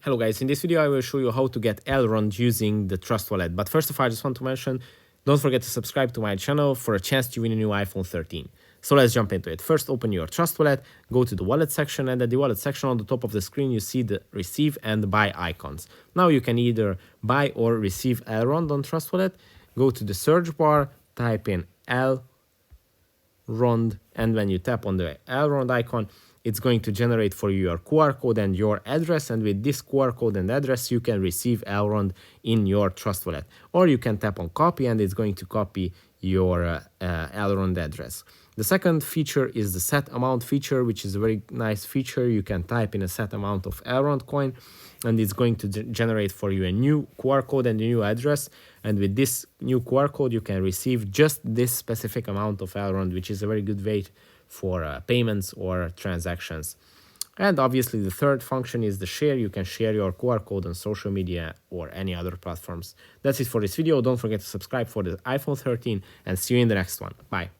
Hello guys, in this video I will show you how to get Elrond using the Trust Wallet. But first of all, I just want to mention, don't forget to subscribe to my channel for a chance to win a new iPhone 13. So let's jump into it. First, open your Trust Wallet, go to the wallet section, and at the wallet section on the top of the screen you see the receive and buy icons. Now you can either buy or receive Elrond on Trust Wallet. Go to the search bar, type in Elrond, and when you tap on the Elrond icon, it's going to generate for you your QR code and your address, and with this QR code and address you can receive Elrond in your Trust Wallet. Or you can tap on copy and it's going to copy your Elrond address. The second feature is the set amount feature, which is a very nice feature. You can type in a set amount of Elrond coin and it's going to generate for you a new QR code and a new address, and with this new QR code you can receive just this specific amount of Elrond, which is a very good way for payments or transactions. And obviously the third function is the share. You can share your QR code on social media or any other platforms. That's it for this video. Don't forget to subscribe for the iPhone 13 and see you in the next one. Bye.